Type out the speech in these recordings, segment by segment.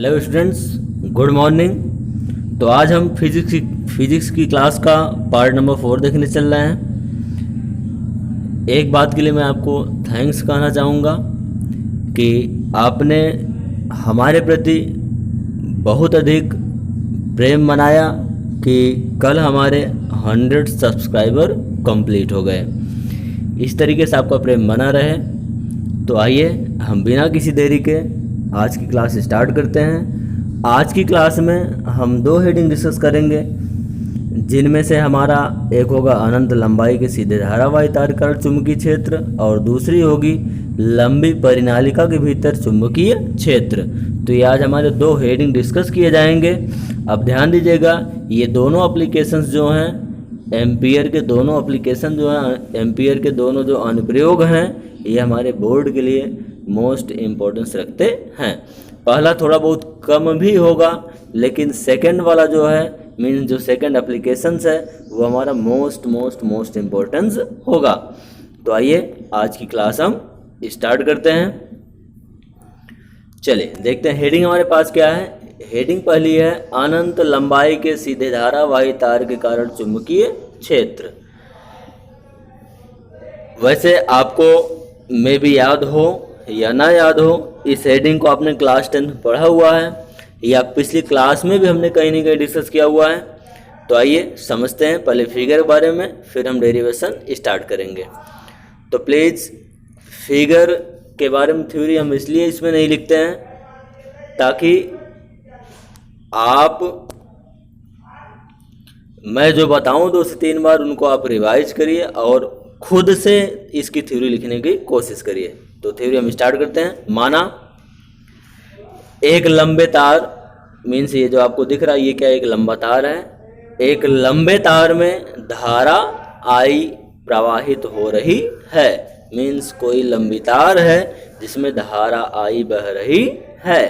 Hello students, good morning. तो आज हम फिजिक्स की क्लास का पार्ट नंबर 4 देखने चल रहे हैं। एक बात के लिए मैं आपको थैंक्स कहना चाहूँगा कि आपने हमारे प्रति बहुत अधिक प्रेम बनाया कि कल हमारे 100 सब्सक्राइबर कंप्लीट हो गए। इस तरीके से आपका प्रेम बना रहे। तो आइए हम बिना किसी देरी के आज की क्लास स्टार्ट करते हैं। आज की क्लास में हम 2 हेडिंग डिस्कस करेंगे, जिनमें से हमारा एक होगा अनंत लंबाई के सीधे धारावाही तार का चुंबकीय क्षेत्र और दूसरी होगी लंबी परिनालिका के भीतर चुंबकीय क्षेत्र। तो ये आज हमारे 2 हेडिंग डिस्कस किए जाएंगे। अब ध्यान दीजिएगा, ये दोनों एप्लीकेशंस जो हैं एम्पियर के दोनों एप्लीकेशन जो हैं, एम्पियर के दोनों जो अनुप्रयोग हैं, ये हमारे बोर्ड के लिए मोस्ट इम्पोर्टेंस रखते हैं। पहला थोड़ा बहुत कम भी होगा, लेकिन सेकंड वाला जो है मीन्स जो सेकंड एप्लीकेशंस है वो हमारा मोस्ट इम्पोर्टेंस होगा। तो आइए आज की क्लास हम स्टार्ट करते हैं। चलिए देखते हैं हेडिंग हमारे पास क्या है। हेडिंग पहली है अनंत लंबाई के सीधे धारावाही तार के कारण चुंबकीय क्षेत्र। वैसे आपको में भी याद हो या ना याद हो, इस हेडिंग को आपने क्लास 10 में पढ़ा हुआ है या पिछली क्लास में भी हमने कहीं ना कहीं डिस्कस किया हुआ है। तो आइए समझते हैं पहले फिगर के बारे में, फिर हम डेरिवेशन स्टार्ट करेंगे। तो प्लीज़ फिगर के बारे में थ्योरी हम इसलिए इसमें नहीं लिखते हैं ताकि आप मैं जो बताऊं 2 से 3 बार उनको आप रिवाइज करिए और खुद से इसकी थ्योरी लिखने की कोशिश करिए। तो थ्योरी हम स्टार्ट करते हैं। माना एक लंबे तार मीन्स ये जो आपको दिख रहा है ये क्या एक लंबा तार है। एक लंबे तार में धारा I प्रवाहित हो रही है, मीन्स कोई लंबी तार है जिसमें धारा I बह रही है।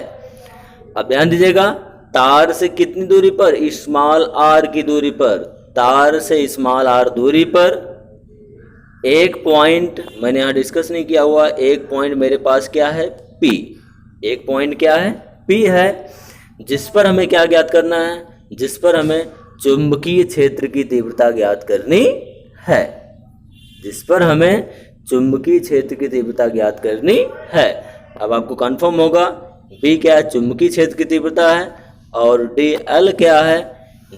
अब ध्यान दीजिएगा, तार से कितनी दूरी पर, स्मॉल r की दूरी पर, तार से स्मॉल r दूरी पर एक पॉइंट मैंने यहाँ डिस्कस नहीं किया हुआ, एक पॉइंट मेरे पास क्या है P। एक पॉइंट क्या है P है, जिस पर हमें क्या ज्ञात करना है, जिस पर हमें चुंबकीय क्षेत्र की तीव्रता ज्ञात करनी है, जिस पर हमें चुंबकीय क्षेत्र की तीव्रता ज्ञात करनी है। अब आपको कंफर्म होगा B क्या है, चुंबकीय क्षेत्र की तीव्रता है, और DL क्या है,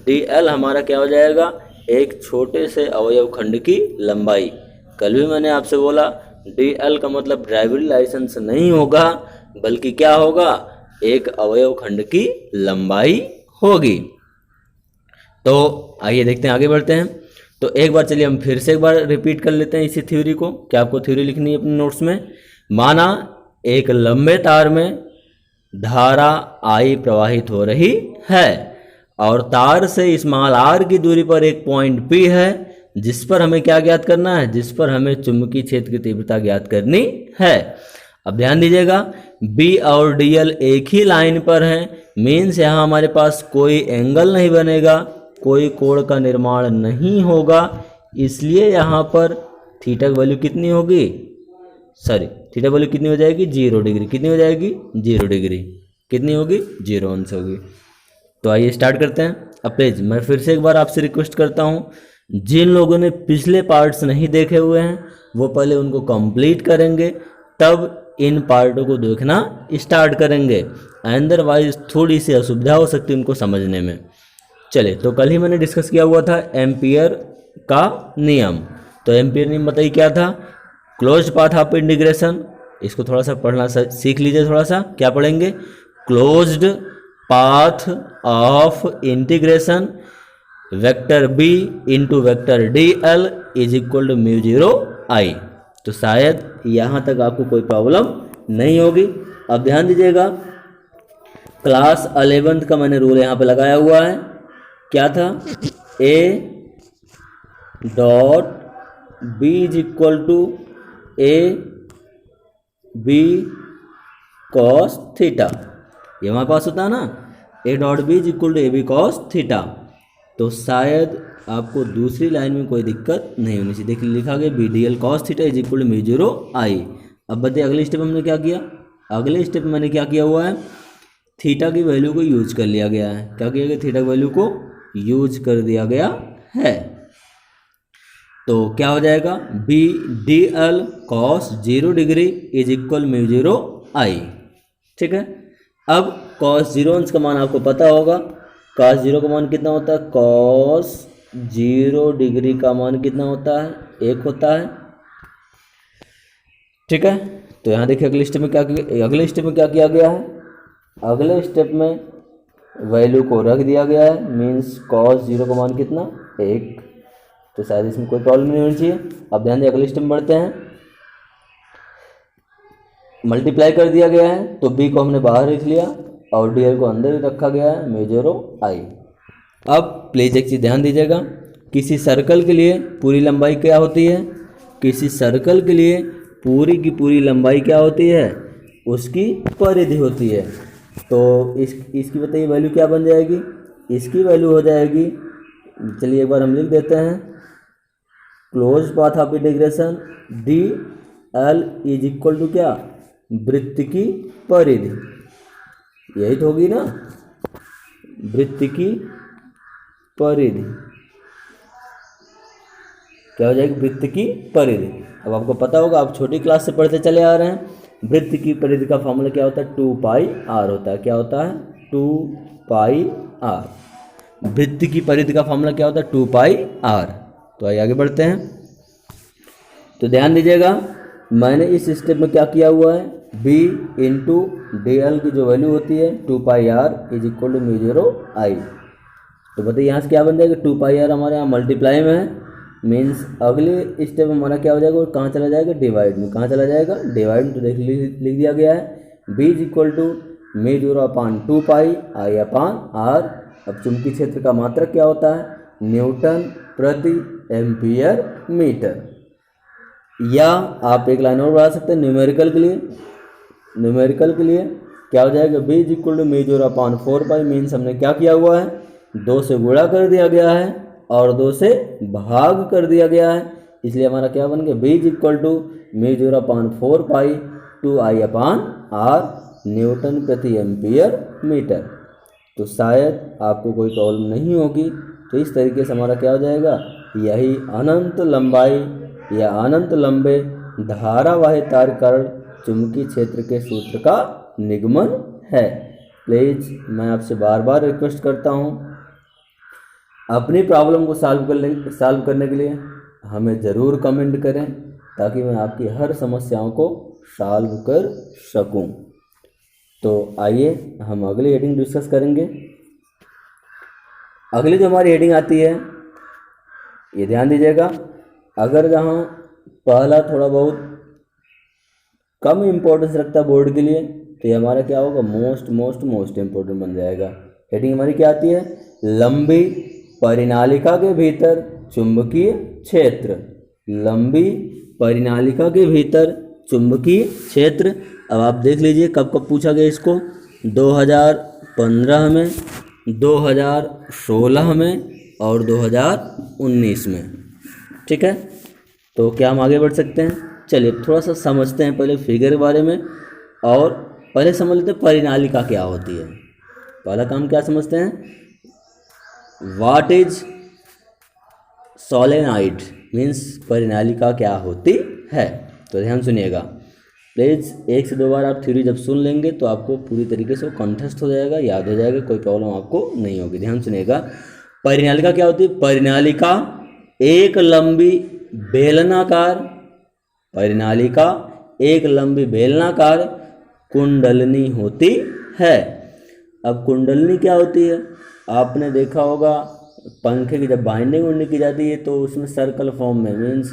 DL हमारा क्या हो जाएगा, एक छोटे से अवयव खंड की लंबाई। कल भी मैंने आपसे बोला DL का मतलब ड्राइवरी लाइसेंस नहीं होगा, बल्कि क्या होगा, एक अवयव खंड की लंबाई होगी। तो आइए देखते हैं, आगे बढ़ते हैं। तो एक बार चलिए हम फिर से एक बार रिपीट कर लेते हैं इसी थ्योरी को, क्या आपको थ्योरी लिखनी है अपने नोट्स में। माना एक लंबे तार में धारा I प्रवाहित हो रही है और तार से स्मॉल r की दूरी पर एक पॉइंट P है, जिस पर हमें क्या ज्ञात करना है, जिस पर हमें चुंबकीय क्षेत्र की तीव्रता ज्ञात करनी है। अब ध्यान दीजिएगा, B और DL एक ही लाइन पर हैं, मीन्स यहाँ हमारे पास कोई एंगल नहीं बनेगा, कोई कोण का निर्माण नहीं होगा, इसलिए यहाँ पर थीटा की वैल्यू कितनी होगी, थीटा वैल्यू कितनी हो जाएगी, 0 डिग्री। कितनी हो जाएगी, 0 डिग्री। कितनी होगी, 0 अंश होगी। तो आइए स्टार्ट करते हैं। अब प्लीज मैं फिर से एक बार आपसे रिक्वेस्ट करता हूँ, जिन लोगों ने पिछले पार्ट्स नहीं देखे हुए हैं वो पहले उनको कंप्लीट करेंगे, तब इन पार्टों को देखना स्टार्ट करेंगे, अदरवाइज थोड़ी सी असुविधा हो सकती है उनको समझने में। चले, तो कल ही मैंने डिस्कस किया हुआ था एम्पियर का नियम। तो एम्पियर नियम बताइए क्या था, क्लोज्ड पाथ ऑफ इंटीग्रेशन। इसको थोड़ा सा पढ़ना सीख लीजिए। थोड़ा सा क्या पढ़ेंगे, closed path of integration vector B into vector DL is equal to μ0 I। तो शायद यहाँ तक आपको कोई प्रॉब्लम नहीं होगी। अब ध्यान दीजिएगा, क्लास 11th का मैंने रूल यहाँ पे लगाया हुआ है। क्या था, A dot B is equal to AB cos theta. ये हमारे पास होता है ना, A dot B is equal to AB cos theta. तो शायद आपको दूसरी लाइन में कोई दिक्कत नहीं होनी चाहिए। देखिए लिखा गया BDL cos theta is equal to μ0 I। अब बताइए अगले स्टेप हमने क्या किया, अगले स्टेप में मैंने क्या किया हुआ है, थीटा की वैल्यू को यूज कर लिया गया है। क्या किया गया? थीटा की वैल्यू को यूज कर दिया गया है। तो क्या हो जाएगा? B D L cos 0 degree is equal mu 0 I. ठीक है, अब कॉस 0 अंश का मान आपको पता होगा। कॉस 0 का मान कितना होता है? कॉस 0 डिग्री का मान कितना होता है? 1 होता है। ठीक है, तो यहाँ देखिए अगले स्टेप में क्या किया गया है? अगले स्टेप में वैल्यू को रख दिया गया है, मीन्स कॉस 0 का मान कितना? 1। तो शायद इसमें कोई प्रॉब्लम नहीं होनी चाहिए। अब ध्यान दें, अगले स्टेप में बढ़ते हैं। मल्टीप्लाई कर दिया गया है तो बी को हमने बाहर रख लिया और डी एल को अंदर ही रखा गया है, म्यू 0 आई। अब प्लीज एक चीज़ ध्यान दीजिएगा, किसी सर्कल के लिए पूरी लंबाई क्या होती है? किसी सर्कल के लिए पूरी की पूरी लंबाई क्या होती है? उसकी परिधि होती है। तो इसकी बताइए वैल्यू क्या बन जाएगी? इसकी वैल्यू हो जाएगी, चलिए एक बार हम लिख देते हैं, close path of integration D L is equal to क्या? वृत्त की परिधि। यही तो होगी ना, वृत्त की परिधि। क्या हो जाएगी? वृत्त की परिधि। अब आपको पता होगा, आप छोटी क्लास से पढ़ते चले आ रहे हैं, वृत्त की परिधि का फॉर्मूला क्या होता है? 2 पाई आर होता है। क्या होता है? 2 पाई आर। वृत्त की परिधि का फॉर्मूला क्या होता है? 2 पाई आर। तो आइए आगे बढ़ते हैं। तो ध्यान दीजिएगा, मैंने इस स्टेप में क्या किया हुआ है? b इंटू डी एल की जो वैल्यू होती है 2 pi r is equal to mu 0 I. तो बताइए यहाँ से क्या बन जाएगा? 2 पाई आर हमारे यहाँ मल्टीप्लाई में है, मीन्स अगले स्टेप में हमारा क्या हो जाएगा? और कहाँ चला जाएगा? डिवाइड में। कहाँ चला जाएगा? डिवाइड में। तो देख लिख दिया गया है b is equal to mu 0 upon 2 pi I upon R. अब चुंबकीय क्षेत्र का मात्रक क्या होता है? न्यूटन प्रति एम्पियर मीटर। या आप एक लाइन और बढ़ा सकते हैं न्यूमेरिकल के लिए। न्यूमेरिकल के लिए क्या हो जाएगा? b is equal to mu 0 upon 4 pi, means हमने क्या किया हुआ है? 2 से गुणा कर दिया गया है और 2 से भाग कर दिया गया है, इसलिए हमारा क्या बन गया? b is equal to mu 0 upon 4 pi 2 I upon R newton प्रति एम्पियर मीटर। तो शायद आपको कोई प्रॉब्लम नहीं होगी। तो इस तरीके से हमारा क्या हो जाएगा? यही अनंत लंबाई या अनंत लंबे धारावाही तार कारण चुंबकीय क्षेत्र के सूत्र का निगमन है। प्लीज़ मैं आपसे बार बार रिक्वेस्ट करता हूँ, अपनी प्रॉब्लम को सॉल्व करने के लिए हमें ज़रूर कमेंट करें, ताकि मैं आपकी हर समस्याओं को सॉल्व कर सकूं। तो आइए हम अगली हेडिंग डिस्कस करेंगे। अगली जो हमारी हेडिंग आती है, ये ध्यान दीजिएगा, अगर जहाँ पहला थोड़ा बहुत कम इम्पोर्टेंस रखता है बोर्ड के लिए, तो ये हमारा क्या होगा? मोस्ट इम्पोर्टेंट बन जाएगा। हेडिंग हमारी क्या आती है? लंबी परिनालिका के भीतर चुंबकीय क्षेत्र। लंबी परिनालिका के भीतर चुंबकीय क्षेत्र। अब आप देख लीजिए कब कब पूछा गया इसको? 2015 में, 2016 में और 2019 में। ठीक है, तो क्या हम आगे बढ़ सकते हैं? चलिए थोड़ा सा समझते हैं पहले फिगर के बारे में, और पहले समझ लेते हैं परिनालिका क्या होती है। पहला काम क्या समझते हैं? व्हाट इज सोलेनॉइड, मीन्स परिनालिका क्या होती है। तो ध्यान सुनिएगा प्लीज़, 1 से 2 बार आप थ्योरी जब सुन लेंगे तो आपको पूरी तरीके से कंठस्थ हो जाएगा, याद हो जाएगा, कोई प्रॉब्लम आपको नहीं होगी। ध्यान सुनिएगा, परिनालिका क्या होती है? परिनालिका एक लंबी बेलनाकार, परिनालिका एक लंबी बेलनाकार कुंडलनी होती है। अब कुंडलनी क्या होती है? आपने देखा होगा पंखे की जब बाइंडिंग उंडिंग की जाती है तो उसमें सर्कल फॉर्म में, मीन्स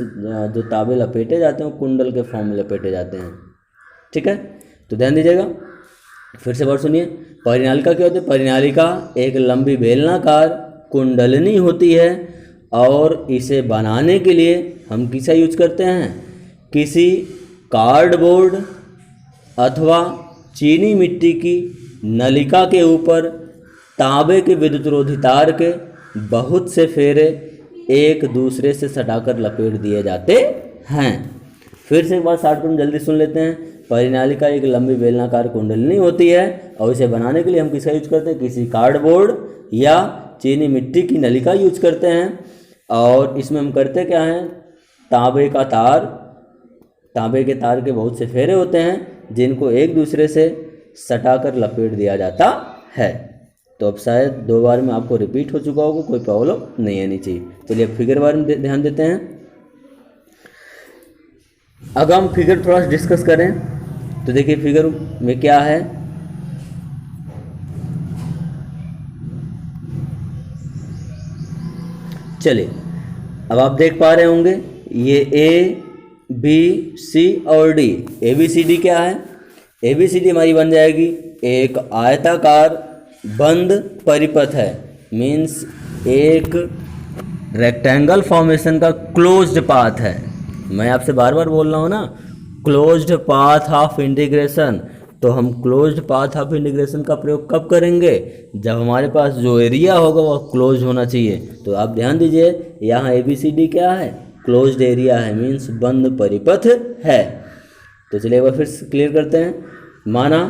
जो ताबे लपेटे जाते हैं वो कुंडल के फॉर्म में लपेटे जाते हैं। ठीक है, तो ध्यान दीजिएगा, फिर से बार सुनिए। परिनालिका क्या होती है? परिनालिका एक लंबी बेलनाकार कुंडलनी होती है, और इसे बनाने के लिए हम किसा यूज करते हैं? किसी कार्डबोर्ड अथवा चीनी मिट्टी की नलिका के ऊपर तांबे के विद्युतरोधी तार के बहुत से फेरे एक दूसरे से सटाकर लपेट दिए जाते हैं। फिर से एक बार शॉर्टकट में जल्दी सुन लेते हैं। परिनालिका एक लंबी बेलनाकार कुंडलिनी होती है और इसे बनाने के लिए हम किसका यूज करते हैं, किसी कार्डबोर्ड या चीनी मिट्टी की नली का यूज करते हैं। और इसमें हम करते क्या हैं, तांबे का तार, तांबे के तार के बहुत से फेरे होते हैं जिनको एक दूसरे से सटाकर लपेट दिया जाता है। तो अब शायद 2 बार में आपको रिपीट हो चुका होगा, कोई प्रॉब्लम नहीं आनी चाहिए। चलिए अब फिगर बारे में ध्यान देते हैं। अगर हम फिगर थोड़ा सा डिस्कस करें तो देखिए फिगर में क्या है, चलिए अब आप देख पा रहे होंगे ये ए बी सी और D. A B C D क्या है, ए बी सी डी हमारी बन जाएगी एक आयताकार बंद परिपथ है, मीन्स एक रेक्टेंगल फॉर्मेशन का क्लोज्ड पाथ है। मैं आपसे बार बार बोल रहा हूँ ना, क्लोज्ड पाथ ऑफ इंटीग्रेशन। तो हम क्लोज्ड पाथ ऑफ इंटीग्रेशन का प्रयोग कब करेंगे, जब हमारे पास जो एरिया होगा वो क्लोज होना चाहिए। तो आप ध्यान दीजिए यहाँ ए बी सी डी क्या है, क्लोज्ड एरिया है, मीन्स बंद परिपथ है। तो चलिए एक बार फिर से क्लियर करते हैं। माना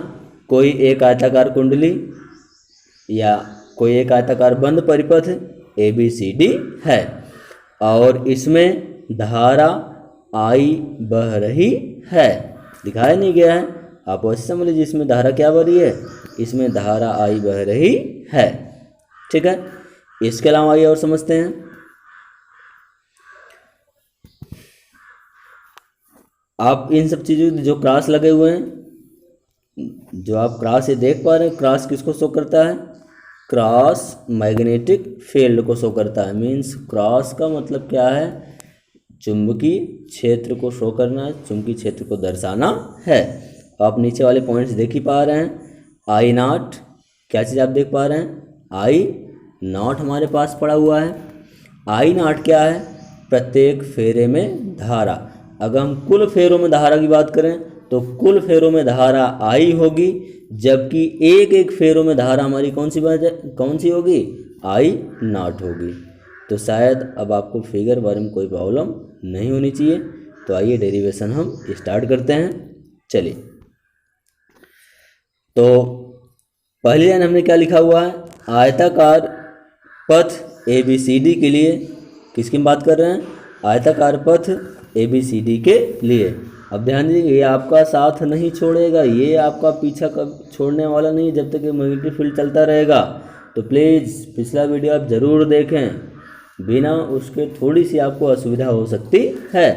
कोई एक आयताकार कुंडली या कोई एक आयताकार बंद परिपथ ए बी सी डी है और इसमें धारा आई बह रही है, दिखाया नहीं गया है, आप वैसे समझ लीजिए इसमें धारा क्या बह रही है, इसमें धारा आई बह रही है। ठीक है, इसके अलावा आइए और समझते हैं। आप इन सब चीज़ों जो क्रॉस लगे हुए हैं, जो आप क्रॉस ये देख पा रहे हैं, क्रॉस किसको शो करता है, क्रॉस मैग्नेटिक फील्ड को शो करता है। मीन्स क्रॉस का मतलब क्या है, चुंबकीय क्षेत्र को शो करना है, चुंबकीय क्षेत्र को दर्शाना है। आप नीचे वाले पॉइंट्स देख ही पा रहे हैं। आई नॉट क्या चीज़ आप देख पा रहे हैं, आई नॉट हमारे पास पड़ा हुआ है। आई नॉट क्या है, प्रत्येक फेरे में धारा। अगर हम कुल फेरों में धारा की बात करें तो कुल फेरों में धारा आई होगी, जबकि एक एक फेरों में धारा हमारी कौन सी होगी, आई नॉट होगी। तो शायद अब आपको फिगर बारे में कोई प्रॉब्लम नहीं होनी चाहिए। तो आइए डेरिवेशन हम स्टार्ट करते हैं। चलिए, तो पहली लाइन हमने क्या लिखा हुआ है, आयताकार पथ ए बी सी डी के लिए, किसकी बात कर रहे हैं, आयताकार पथ ए बी सी डी के लिए। अब ध्यान दीजिए ये आपका साथ नहीं छोड़ेगा, ये आपका पीछा कब छोड़ने वाला नहीं जब तक ये मैग्नेटिक फील्ड चलता रहेगा। तो प्लीज़ पिछला वीडियो आप ज़रूर देखें, बिना उसके थोड़ी सी आपको असुविधा हो सकती है।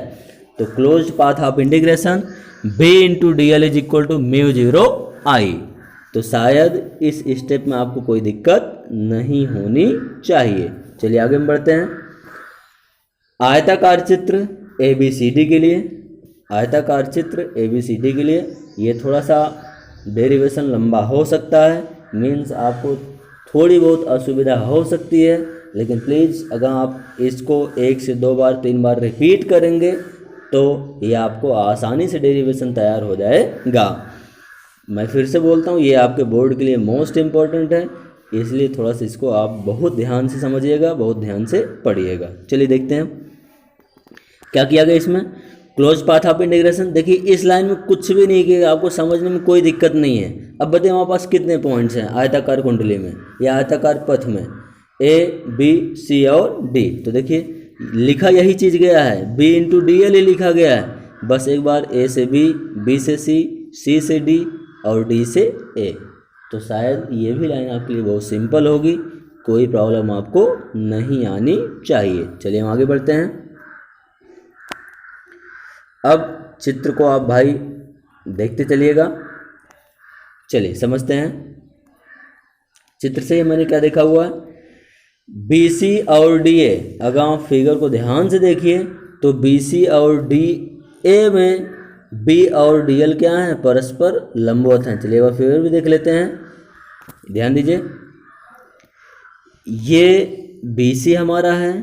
तो closed path of integration B into D L is equal to mu 0 I. तो शायद इस स्टेप में आपको कोई दिक्कत नहीं होनी चाहिए। चलिए आगे हम बढ़ते हैं। आयताकार चित्र ए बी सी डी के लिए, आयताकार चित्र ए बी सी डी के लिए ये थोड़ा सा डेरिवेशन लंबा हो सकता है, मीन्स आपको थोड़ी बहुत असुविधा हो सकती है, लेकिन प्लीज़ अगर आप इसको 1 से 2 बार 3 बार रिपीट करेंगे तो ये आपको आसानी से डेरिवेशन तैयार हो जाएगा। मैं फिर से बोलता हूँ, ये आपके बोर्ड के लिए मोस्ट इम्पॉर्टेंट है, इसलिए थोड़ा सा इसको आप बहुत ध्यान से समझिएगा, बहुत ध्यान से पढ़िएगा। चलिए देखते हैं क्या किया गया इसमें। क्लोज पाथ ऑफ इंटीग्रेशन, देखिए इस लाइन में कुछ भी नहीं किया, आपको समझने में कोई दिक्कत नहीं है। अब बताइए हमारे पास कितने पॉइंट्स हैं आयताकार कुंडली में या आयताकार पथ में, ए बी सी और डी। तो देखिए लिखा यही चीज़ गया है, बी इंटू डी एल ही लिखा गया है। बस एक बार ए से बी से सी से डी और डी से ए। तो शायद ये भी लाइन आपके लिए बहुत सिंपल होगी, कोई प्रॉब्लम आपको नहीं आनी चाहिए। चलिए हम आगे बढ़ते हैं। अब चित्र को आप भाई देखते चलिएगा। चलिए समझते हैं चित्र से मैंने क्या देखा हुआ है, बी सी और डी ए। अगर आप फिगर को ध्यान से देखिए तो बी सी और डी ए में बी और डी एल क्या है, परस्पर लंबवत हैं। चलिए एक फिगर भी देख लेते हैं, ध्यान दीजिए। ये बी सी हमारा है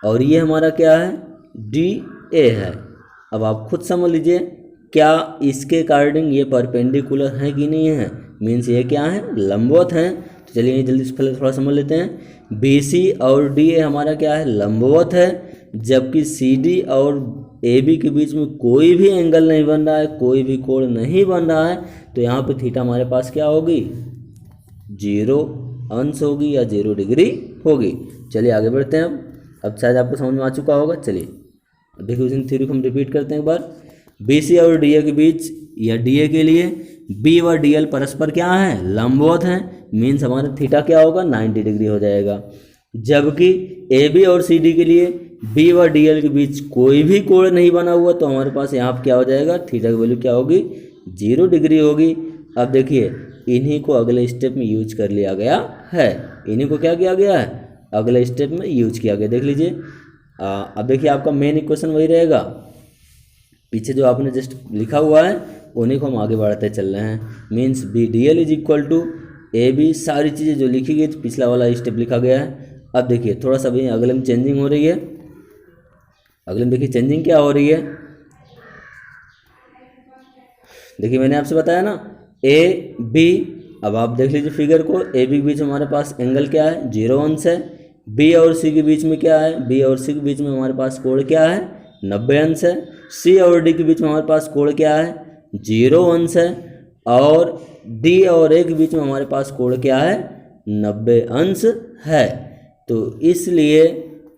और ये हमारा क्या है, डी ए है। अब आप खुद समझ लीजिए क्या इसके अकॉर्डिंग ये परपेंडिकुलर है कि नहीं है, मीन्स ये क्या है, लंबवत हैं। तो चलिए जल्दी से पहले थोड़ा समझ लेते हैं। बी सी और डी ए हमारा क्या है, लंबवत है, जबकि सी डी और ए बी के बीच में कोई भी एंगल नहीं बन रहा है, कोई भी कोण नहीं बन रहा है, तो यहाँ पे थीटा हमारे पास क्या होगी, 0 अंश होगी या 0 डिग्री होगी। चलिए आगे बढ़ते हैं। अब शायद आपको समझ में आ चुका होगा। चलिए देखिए उसी थ्योरी को हम रिपीट करते हैं एक बार। बी सी और डी ए के बीच या डी ए के लिए बी व डी एल परस्पर क्या है, लंबवत हैं, मीन्स हमारा थीटा क्या होगा, 90 डिग्री हो जाएगा। जबकि ए बी और सी डी के लिए बी व डी एल के बीच कोई भी कोण नहीं बना हुआ, तो हमारे पास यहाँ पर क्या हो जाएगा, थीटा की वैल्यू क्या होगी, 0 डिग्री होगी। अब देखिए इन्हीं को अगले स्टेप में यूज कर लिया गया है, इन्हीं को क्या किया गया है, अगले स्टेप में यूज किया गया। देख लीजिए अब देखिए आपका मेन इक्वेशन वही रहेगा, पीछे जो आपने जस्ट लिखा हुआ है उन्हीं को हम आगे बढ़ाते चल रहे हैं। Means B D L is equal to A B, सारी चीज़ें जो लिखी गई पिछला वाला स्टेप लिखा गया है। अब देखिए थोड़ा सा भी अगले में चेंजिंग हो रही है, अगले में देखिए चेंजिंग क्या हो रही है। देखिए मैंने आपसे बताया ना ए बी, अब आप देख लीजिए फिगर को, ए बी के बीच में हमारे पास एंगल क्या है, 0 अंश है। बी और सी के बीच में क्या है, बी और सी के बीच में हमारे पास कोण क्या है, 90 अंश है। सी और डी के बीच में हमारे पास कोण क्या है, 0 अंश है। और डी और ए के बीच में हमारे पास कोण क्या है, 90 अंश है। तो इसलिए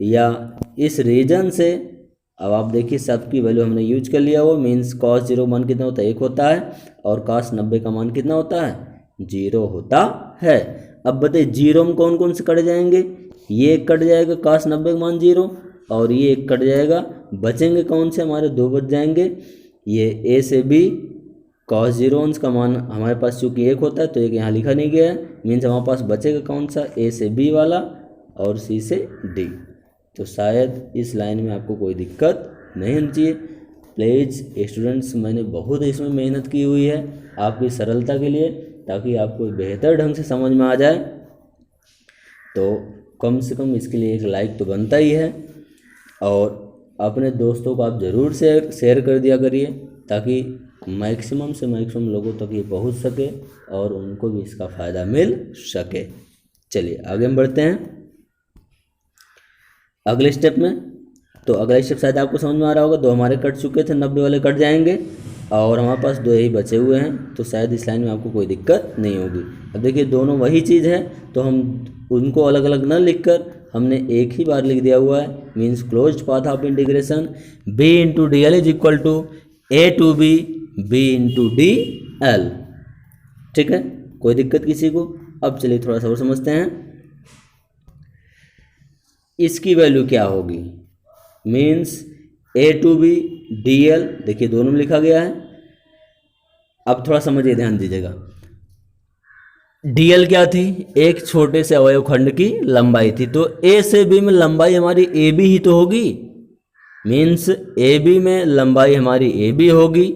या इस रीजन से अब आप देखिए सबकी वैल्यू हमने यूज कर लिया वो, मीन्स cos 0 मान कितना होता है, 1 होता है, और cos 90 का मान कितना होता है, 0 होता है। अब बताइए 0 में कौन कौन से कट जाएंगे, ये एक कट जाएगा cos 90 का मान 0, और ये एक कट जाएगा, बचेंगे कौन से, हमारे 2 बच जाएंगे। ये ए से बी cos 0 अंश का मान हमारे पास चूँकि 1 होता है तो एक यहाँ लिखा नहीं गया है, मीन्स हमारे पास बचेगा कौन सा, ए से बी वाला और सी से डी। तो शायद इस लाइन में आपको कोई दिक्कत नहीं होनी चाहिए। प्लीज़ स्टूडेंट्स, मैंने बहुत इसमें मेहनत की हुई है आपकी सरलता के लिए, ताकि आपको बेहतर ढंग से समझ में आ जाए। तो कम से कम इसके लिए एक लाइक तो बनता ही है, और अपने दोस्तों को आप ज़रूर शेयर कर दिया करिए, ताकि मैक्सिमम से मैक्सिमम लोगों तक ये पहुंच सके और उनको भी इसका फ़ायदा मिल सके। चलिए आगे हम बढ़ते हैं अगले स्टेप में। तो अगला स्टेप शायद आपको समझ में आ रहा होगा, 2 हमारे कट चुके थे, 90 वाले कट जाएंगे और हमारे पास 2 ही बचे हुए हैं, तो शायद इस लाइन में आपको कोई दिक्कत नहीं होगी। अब देखिए दोनों वही चीज़ है, तो हम उनको अलग अलग न लिखकर हमने एक ही बार लिख दिया हुआ है, means closed path of integration b into D L is equal to A to B B into D L. ठीक है, कोई दिक्कत किसी को। अब चलिए थोड़ा सा और समझते हैं, इसकी वैल्यू क्या होगी, means A to B D L, देखिए दोनों में लिखा गया है। अब थोड़ा समझिए, ध्यान दीजिएगा, डी एल क्या थी, एक छोटे से अवयव खंड की लंबाई थी, तो ए से बी में लंबाई हमारी ए बी ही तो होगी, मीन्स ए बी में लंबाई हमारी ए बी होगी,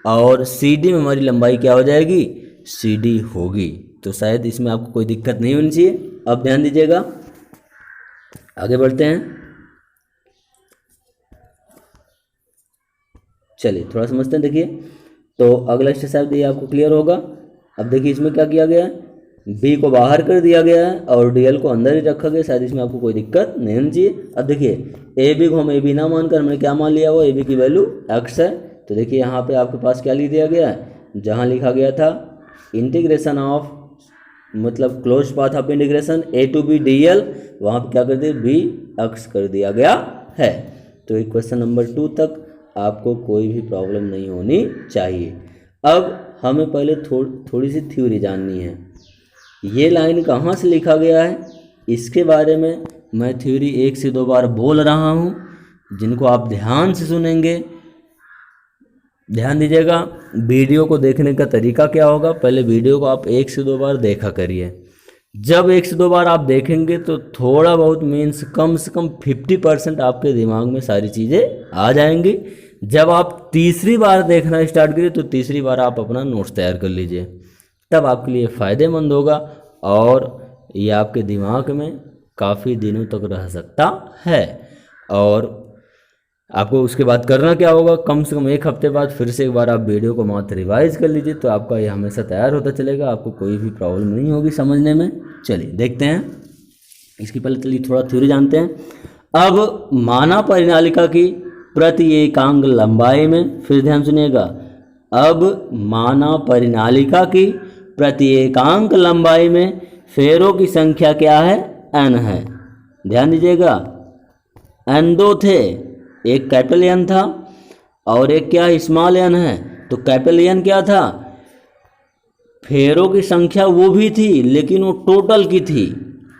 और सी डी में हमारी लंबाई क्या हो जाएगी, सी डी होगी। तो शायद इसमें आपको कोई दिक्कत नहीं होनी चाहिए। अब ध्यान दीजिएगा, आगे बढ़ते हैं। चलिए थोड़ा समझते हैं। देखिए तो अगला स्टेप शायद ये आपको क्लियर होगा। अब देखिए इसमें क्या किया गया है, बी को बाहर कर दिया गया है और डी एल को अंदर ही रखा गया, शायद इसमें आपको कोई दिक्कत नहीं होनी चाहिए। अब देखिए ए बी को हम ए बी ना मानकर हमने क्या मान लिया, वो ए बी की वैल्यू एक्स है। तो देखिए यहाँ पे आपके पास क्या लिख दिया गया है, जहाँ लिखा गया था इंटीग्रेशन ऑफ मतलब close path of integration A to B D L, वहाँ पे क्या कर दिया, बी एक्स कर दिया गया है। तो इक्वेशन नंबर 2 तक आपको कोई भी प्रॉब्लम नहीं होनी चाहिए। अब हमें पहले थोड़ी सी थ्योरी जाननी है, ये लाइन कहाँ से लिखा गया है, इसके बारे में मैं थ्योरी 1 से 2 बार बोल रहा हूँ, जिनको आप ध्यान से सुनेंगे। ध्यान दीजिएगा, वीडियो को देखने का तरीका क्या होगा, पहले वीडियो को आप 1 से 2 बार देखा करिए। जब 1 से 2 बार आप देखेंगे तो थोड़ा बहुत मीन्स कम से कम 50% आपके दिमाग में सारी चीज़ें आ जाएंगी। जब आप तीसरी बार देखना स्टार्ट करिए तो तीसरी बार आप अपना नोट्स तैयार कर लीजिए, तब आपके लिए फ़ायदेमंद होगा और ये आपके दिमाग में काफ़ी दिनों तक रह सकता है। और आपको उसके बाद करना क्या होगा, कम से कम 1 हफ्ते बाद फिर से एक बार आप वीडियो को मात्र रिवाइज कर लीजिए, तो आपका ये हमेशा तैयार होता चलेगा, आपको कोई भी प्रॉब्लम नहीं होगी समझने में। चलिए देखते हैं, इसकी पहले चलिए थोड़ा थ्योरी जानते हैं। अब माना परिनालिका की प्रति एकांक लंबाई में, फिर ध्यान सुनिएगा, अब माना परिनालिका की प्रति एकांक लंबाई में फेरों की संख्या क्या है, n है। ध्यान दीजिएगा, n दो थे, एक कैपिटल N था और एक क्या स्मॉल n है। तो कैपिटल N क्या था, फेरों की संख्या वो भी थी लेकिन वो टोटल की थी,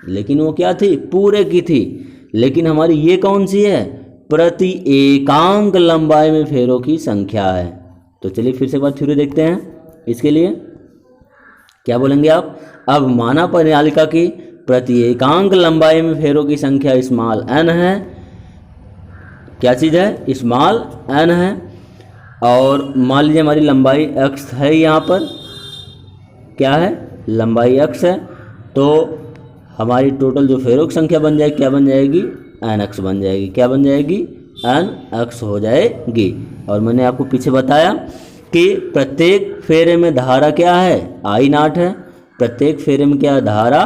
लेकिन वो क्या थी, पूरे की थी। लेकिन हमारी ये कौन सी है, प्रति एकांक लंबाई में फेरों की संख्या है। तो चलिए फिर से एक बार थ्योरी देखते हैं। इसके लिए क्या बोलेंगे आप, अब माना परिनालिका की प्रति एकांक लंबाई में फेरों की संख्या स्मॉल n है, क्या चीज़ है, स्मॉल n है, और मान लीजिए हमारी लंबाई x है, यहाँ पर क्या है, लंबाई x है, तो हमारी टोटल जो फेरों की संख्या बन जाएगी, क्या बन जाएगी, nx बन जाएगी। क्या बन जाएगी, nx हो जाएगी। और मैंने आपको पीछे बताया कि प्रत्येक फेरे में धारा क्या है, I नॉट है। प्रत्येक फेरे में क्या धारा,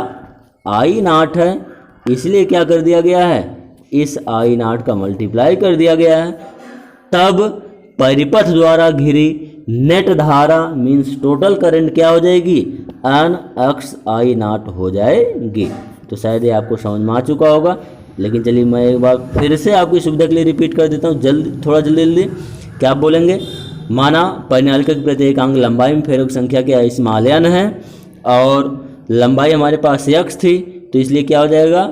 I नॉट है, इसलिए क्या कर दिया गया है, इस I नॉट का मल्टीप्लाई कर दिया गया है। तब परिपथ द्वारा घिरी नेट धारा मीन्स टोटल करंट क्या हो जाएगी, nx I नॉट हो जाएगी। तो शायद ये आपको समझ में आ चुका होगा, लेकिन चलिए मैं एक बार फिर से आपकी सुविधा के लिए रिपीट कर देता हूँ, थोड़ा जल्दी। क्या आप बोलेंगे, माना परिनालिका की प्रति एकांक लंबाई में फेरों की संख्या क्या है, स्मॉल n है, और लंबाई हमारे पास x थी, तो इसलिए क्या हो जाएगा,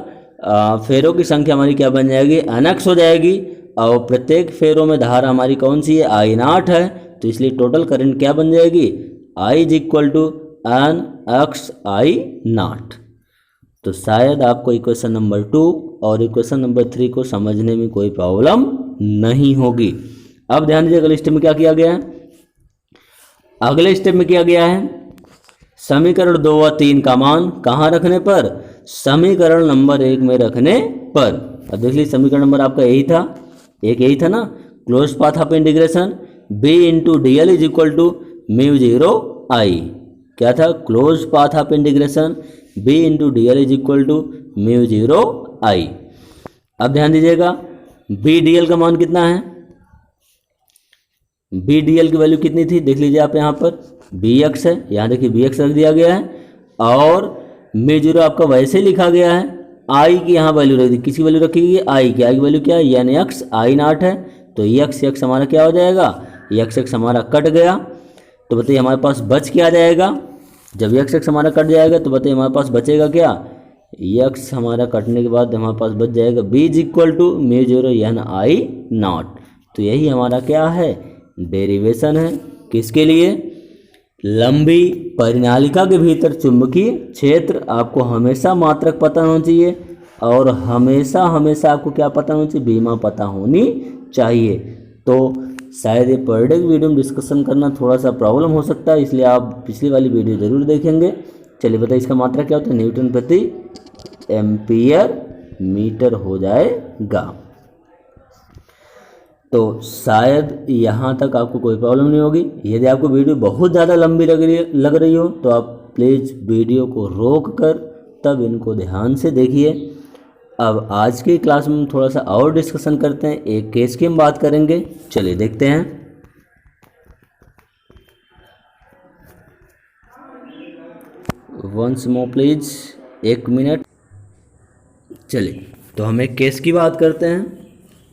फेरों की संख्या हमारी क्या बन जाएगी, nx हो जाएगी। और प्रत्येक फेरों में धारा हमारी कौन सी है, I नॉट है, तो इसलिए टोटल करंट क्या बन जाएगी, I is equal to nx I naught. तो शायद आपको इक्वेशन नंबर 2 और इक्वेशन नंबर 3 को समझने में कोई प्रॉब्लम नहीं होगी। अब ध्यान दीजिए अगले स्टेप में क्या किया गया है। अगले स्टेप में किया गया है, समीकरण 2 व 3 का मान कहाँ रखने पर, समीकरण नंबर 1 में रखने पर। अब देख लीजिए समीकरण नंबर आपका यही था, एक यही था ना, close path of integration b into D L is equal to mu zero I. क्या था, close path of integration b into D L is equal to mu zero I. अब ध्यान दीजिएगा, b डी एल का मान कितना है, b D L की वैल्यू कितनी थी, देख लीजिए आप यहाँ पर bx है, यहाँ देखिए bx रख दिया गया है, और म्यू जीरो आपका वैसे लिखा गया है, आई की यहाँ वैल्यू रख दी, किसी वैल्यू रखी गई आई की, आई की वैल्यू क्या है, यानी एक्स I नॉट है, तो x हमारा क्या हो जाएगा, x हमारा कट गया, तो बताइए हमारे पास बच क्या जाएगा। जब x हमारा कट जाएगा तो बताइए हमारे पास बचेगा क्या, x हमारा कटने के बाद हमारे पास बच जाएगा b is equal to mu zero यानी I नॉट। तो यही हमारा क्या है, डेरिवेशन है, किसके लिए, लंबी परिनालिका के भीतर चुंबकीय क्षेत्र आपको हमेशा मात्रक पता होना चाहिए, और हमेशा आपको क्या पता होना चाहिए, बीमा पता होनी चाहिए। तो शायद ये पर डे वीडियो में डिस्कशन करना थोड़ा सा प्रॉब्लम हो सकता है, इसलिए आप पिछली वाली वीडियो ज़रूर देखेंगे। चलिए बताइए इसका मात्रा क्या होता है, न्यूटन प्रति एम्पियर मीटर हो जाएगा। तो शायद यहाँ तक आपको कोई प्रॉब्लम नहीं होगी। यदि आपको वीडियो बहुत ज़्यादा लंबी लग रही हो तो आप प्लीज़ वीडियो को रोक कर तब इनको ध्यान से देखिए। अब आज की क्लास में थोड़ा सा और डिस्कशन करते हैं, एक केस की हम बात करेंगे। चलिए देखते हैं। Once more please, 1 minute. चलिए तो हम एक केस की बात करते हैं।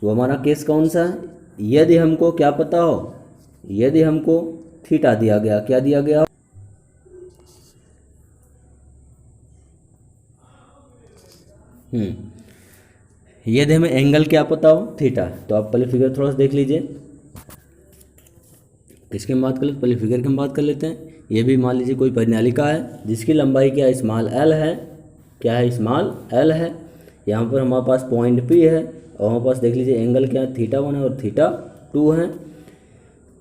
वो हमारा केस कौन सा है, यदि हमको क्या पता हो, यदि हमको थीटा दिया गया, क्या दिया गया, यदि हमें एंगल क्या पता हो, थीटा। तो आप पहले फिगर थोड़ा सा देख लीजिए, किसकी हम बात कर लेते, पहले फिगर की हम बात कर लेते हैं। ये भी मान लीजिए कोई परिनालिका है जिसकी लंबाई क्या है, स्मॉल एल है, क्या है, स्मॉल एल है। यहाँ पर हमारे पास पॉइंट पी है और हमारे पास देख लीजिए एंगल क्या है, थीटा 1 है और थीटा 2 है।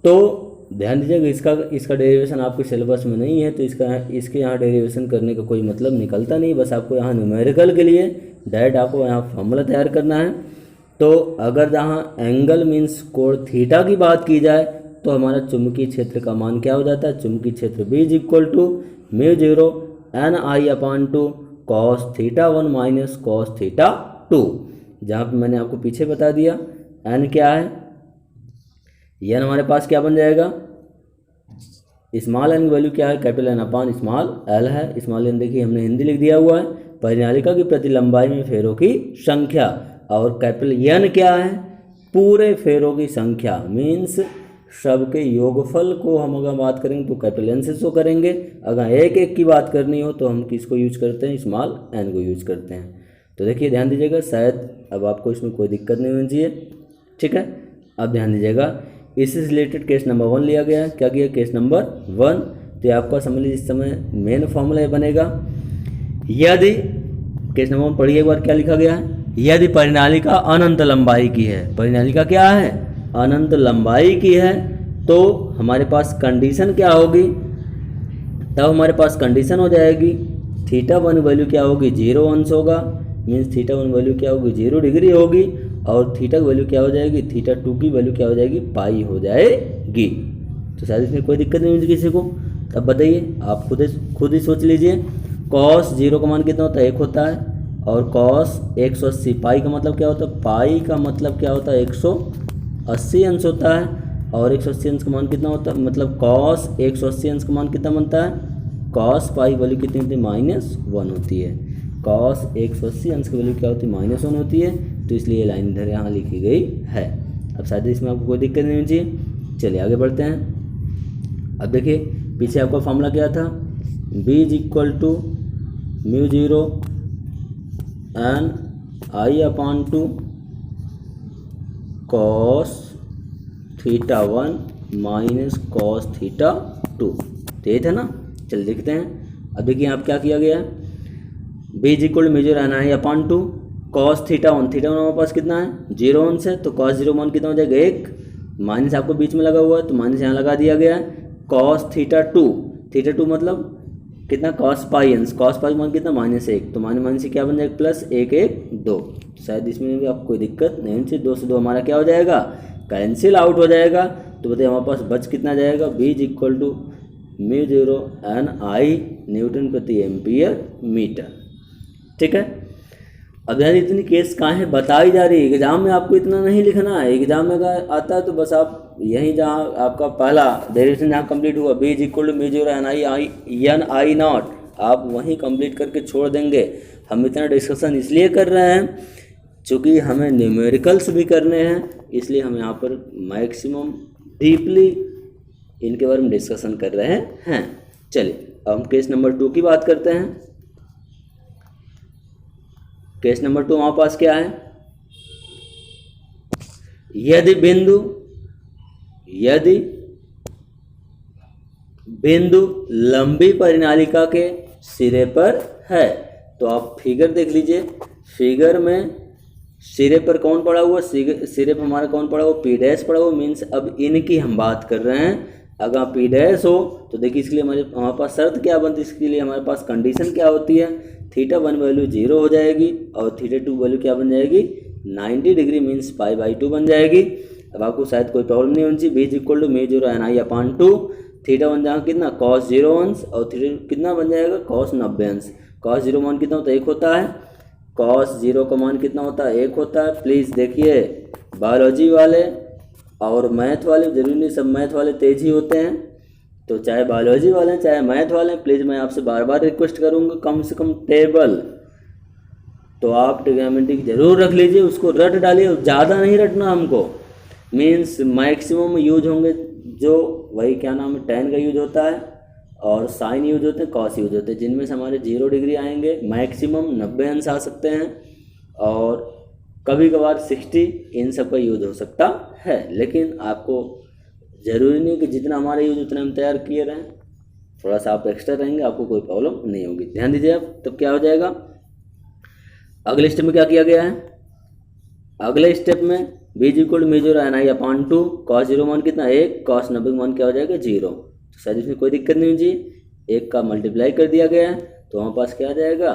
तो ध्यान दीजिएगा इसका डेरिवेशन आपके सिलेबस में नहीं है, तो इसके यहाँ डेरिवेशन करने का कोई मतलब निकलता नहीं। बस आपको यहाँ न्यूमेरिकल के लिए डायरेक्ट आपको यहाँ फॉर्मूला तैयार करना है। तो अगर जहाँ एंगल मीन्स कोण थीटा की बात की जाए तो हमारा चुंबकीय क्षेत्र का मान क्या हो जाता है, चुंबकीय क्षेत्र B is equal to mu zero NI/2 cos theta 1 minus cos theta 2। जहाँ पे मैंने आपको पीछे बता दिया n क्या है, एन हमारे पास क्या बन जाएगा, स्मॉल एन की वैल्यू क्या है, capital N upon small L है। स्मॉल एन देखिए हमने हिंदी लिख दिया हुआ है, परिनालिका की प्रति लंबाई में फेरों की संख्या, और कैपिटल एन क्या है, पूरे फेरों की संख्या, मीन्स सबके योगफल को हम अगर बात करेंगे तो कैपिटल एन से शो करेंगे। अगर एक एक की बात करनी हो तो हम किसको यूज करते हैं, स्मॉल एन को यूज करते हैं। तो देखिए ध्यान दीजिएगा, शायद अब आपको इसमें कोई दिक्कत नहीं होनी चाहिए, ठीक है। अब ध्यान दीजिएगा, इससे रिलेटेड केस नंबर 1 लिया गया है। क्या किया, केस नंबर 1। तो आपका समझ लीजिए इस समय मेन फॉर्मूला बनेगा, यदि केस नंबर 1 पढ़िए एक बार क्या लिखा गया है, यदि परिनालिका अनंत लंबाई की है, परिनालिका क्या है, अनंत लंबाई की है, तो हमारे पास कंडीशन क्या होगी, तब हमारे पास कंडीशन हो जाएगी θ1 वैल्यू क्या होगी, 0 अंश होगा, मीन्स θ1 वैल्यू क्या होगी, 0 डिग्री होगी, और थीटा की वैल्यू क्या हो जाएगी, θ2 की वैल्यू क्या हो जाएगी, पाई हो जाएगी। तो शायद इसमें कोई दिक्कत नहीं होगी किसी को। तब बताइए, आप खुद ही सोच लीजिए, कॉस 0 का मान कितना होता है, 1 होता है, और कॉस 180 पाई का मतलब क्या होता है, पाई का मतलब क्या होता है, 180 अंश होता है, और 180 अंश का मान कितना होता है, मतलब कॉस 180 अंश का मान कितना बनता है, कॉस पाई वैल्यू कितनी होती है, -1 होती है। कॉस 180 अंश की वैल्यू क्या होती है, -1 होती है, तो इसलिए ये लाइन इधर यहाँ लिखी गई है। अब शायद इसमें आपको कोई दिक्कत नहीं होनी चाहिए। चलिए आगे बढ़ते हैं। अब देखिए पीछे आपका फॉर्मूला क्या था, B = μ0 n I/2 cos θ1 - cos θ2, तो ये था ना। चल देखते हैं। अब देखिए यहाँ क्या किया गया है, B = μ0 n I/2 cos θ1, θ1 हमारे पास कितना है, 0 अंश है, तो cos 0 मान कितना हो जाएगा, 1, माइनस आपको बीच में लगा हुआ है तो माइनस यहाँ लगा दिया गया है। cos θ2 मतलब कितना, cos पाई अंश, cos पाई मान कितना, -1, तो माइनस से क्या बन जाएगा, +1 1 2। शायद इसमें भी आपको कोई दिक्कत नहीं होनी चाहिए। 2 से 2 हमारा क्या हो जाएगा, कैंसिल आउट हो जाएगा। तो बताइए हमारे पास बच कितना जाएगा, B = μ0 n I न्यूटन प्रति एम्पियर मीटर, ठीक है। अब यार इतनी केस कहाँ है बताई जा रही है, एग्जाम में आपको इतना नहीं लिखना है। एग्जाम में अगर आता है तो बस आप यहीं जहाँ आपका पहला डेरिवेशन जहाँ कंप्लीट हुआ, B = μ0 n I0, आप वहीं कंप्लीट करके छोड़ देंगे। हम इतना डिस्कशन इसलिए कर रहे हैं क्योंकि हमें न्यूमेरिकल्स भी करने हैं, इसलिए हम यहाँ पर मैक्सिमम डीपली इनके बारे में डिस्कशन कर रहे हैं। चलिए अब हम केस नंबर 2 की बात करते हैं। केस नंबर 2 हमारे पास क्या है, यदि बिंदु लंबी परिनालिका के सिरे पर है, तो आप फिगर देख लीजिए। फिगर में सिरे पर कौन पड़ा हुआ, सिरे पर हमारा कौन पड़ा हुआ, P' पड़ा हुआ, मीन्स अब इनकी हम बात कर रहे हैं। अगर P' हो तो देखिए इसके लिए हमारे पास शर्त क्या बनती है, इसके लिए हमारे पास कंडीशन क्या होती है, θ1 वैल्यू 0 हो जाएगी और θ2 वैल्यू क्या बन जाएगी, 90 डिग्री, मीन्स π/2 बन जाएगी। अब आपको शायद कोई प्रॉब्लम नहीं होनी चाहिए। B = μ0 n I/2, θ1 जहाँ कितना, cos 0 अंश, और θ2 कितना बन जाएगा, cos 90 अंश। cos 0 मान कितना होता है, 1 होता है, cos 0 का मान कितना होता है, 1 होता है। प्लीज़ देखिए बायोलॉजी वाले और मैथ वाले, जरूरी नहीं सब मैथ वाले तेज ही होते हैं, तो चाहे बायोलॉजी वाले हैं चाहे मैथ वाले हैं, प्लीज़ मैं आपसे बार बार रिक्वेस्ट करूँगा कम से कम टेबल तो आप ट्रिग्नोमेट्री जरूर रख लीजिए, उसको रट डालिए, ज़्यादा नहीं रटना हमको, मीन्स मैक्सिमम यूज होंगे जो वही क्या नाम है, tan का यूज होता है और साइन यूज होते हैं, कॉस यूज होते हैं, जिनमें से हमारे 0 डिग्री आएंगे, मैक्सिमम 90 अंश आ सकते हैं और कभी कभार 60, इन सब का यूज हो सकता है। लेकिन आपको ज़रूरी नहीं कि जितना हमारा यूज उतना हम तैयार किए रहें, थोड़ा सा आप एक्स्ट्रा रहेंगे, आपको कोई प्रॉब्लम नहीं होगी। ध्यान दीजिए आप, तब क्या हो जाएगा। अगले स्टेप में क्या किया गया है, अगले स्टेप में B = μ0 n I/2, cos 0 मान कितना, 1, cos 90 मान क्या हो जाएगा, 0। तो शायद इसमें कोई दिक्कत नहीं होगी, 1 का मल्टीप्लाई कर दिया गया है तो हमारे पास क्या आ जाएगा,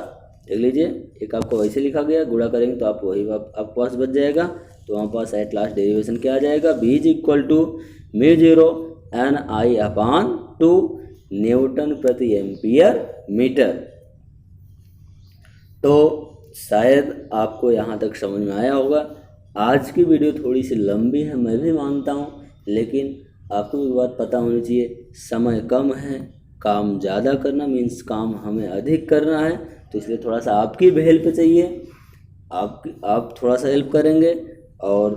देख लीजिए, एक आपको वैसे लिखा गया, गुणा करेंगे तो आप वही आपके पास बच जाएगा। तो हमारे पास एट लास्ट डेरिवेशन क्या आ जाएगा, B = μ0 n I/2 न्यूटन प्रति एम्पियर मीटर। तो शायद आपको यहाँ तक समझ में आया होगा। आज की वीडियो थोड़ी सी लंबी है, मैं भी मानता हूँ, लेकिन आपको भी बात पता होनी चाहिए, समय कम है, काम ज़्यादा करना मीन्स काम हमें अधिक करना है, तो इसलिए थोड़ा सा आपकी भी हेल्प चाहिए। आप थोड़ा सा हेल्प करेंगे और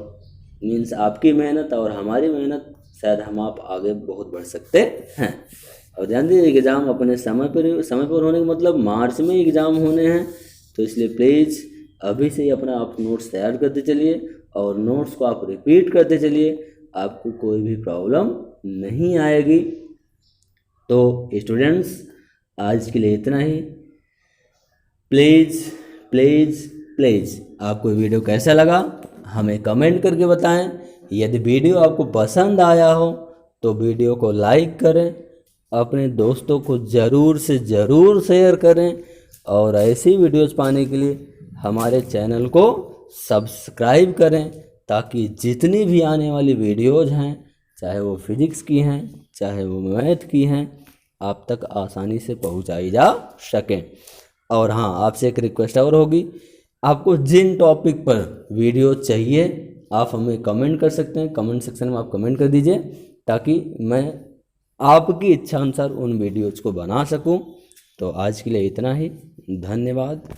मीन्स आपकी मेहनत और हमारी मेहनत, शायद हम आप आगे बहुत बढ़ सकते हैं। और ध्यान दीजिए एग्ज़ाम अपने समय पर होने का मतलब मार्च में एग्ज़ाम होने हैं, तो इसलिए प्लीज़ अभी से ही अपना आप नोट्स तैयार करते चलिए और नोट्स को आप रिपीट करते चलिए, आपको कोई भी प्रॉब्लम नहीं आएगी। तो स्टूडेंट्स आज के लिए इतना ही। प्लीज़ प्लीज़ प्लीज़ आपको वीडियो कैसा लगा हमें कमेंट करके बताएं। यदि वीडियो आपको पसंद आया हो तो वीडियो को लाइक करें, अपने दोस्तों को ज़रूर से ज़रूर शेयर करें और ऐसी वीडियोज़ पाने के लिए हमारे चैनल को सब्सक्राइब करें, ताकि जितनी भी आने वाली वीडियोज़ हैं, चाहे वो फिज़िक्स की हैं चाहे वो मैथ की हैं, आप तक आसानी से पहुंचाई जा सकें। और हाँ, आपसे एक रिक्वेस्ट और होगी, आपको जिन टॉपिक पर वीडियो चाहिए आप हमें कमेंट कर सकते हैं, कमेंट सेक्शन में आप कमेंट कर दीजिए, ताकि मैं आपकी इच्छा अनुसार उन वीडियोज़ को बना सकूं। तो आज के लिए इतना ही, धन्यवाद।